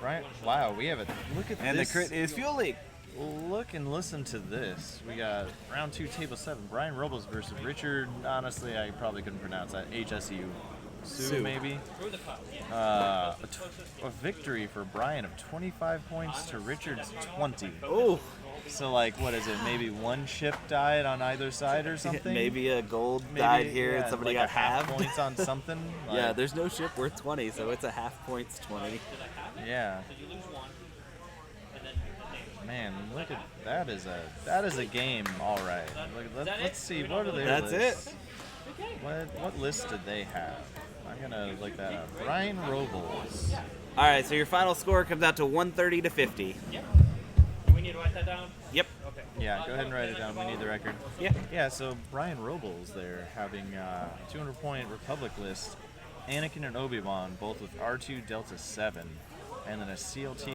Right? Wow, we have a look at And this. the crit is Fuel Leak. Look and listen to this. We got round 2, table 7. Brian Robles versus Richard. Honestly, I probably couldn't pronounce that. HSU. Sue, maybe. A victory for Brian of 25 points to Richard's 20. Oh, So, like, what is it? Maybe 1 chip died on either side or something? maybe a gold Maybe, died here yeah, and somebody like got a half halved. points on something. Yeah, Like, there's no ship worth 20, so it's a half points 20. yeah. You lose 1. And then Man, look at that is a game, all right. Let's see what are their That's lists. it. What list did they have? I'm gonna look that up. Brian Robles. All right, so your final score comes out to 130 to 50. Yep. Do we need to write that down? Yep. Okay. Yeah, go ahead and write it down. We need the record. Yeah. Yeah. So Brian Robles there having 200-point Republic list, Anakin and Obi-Wan both with R2 Delta 7, and then a CLT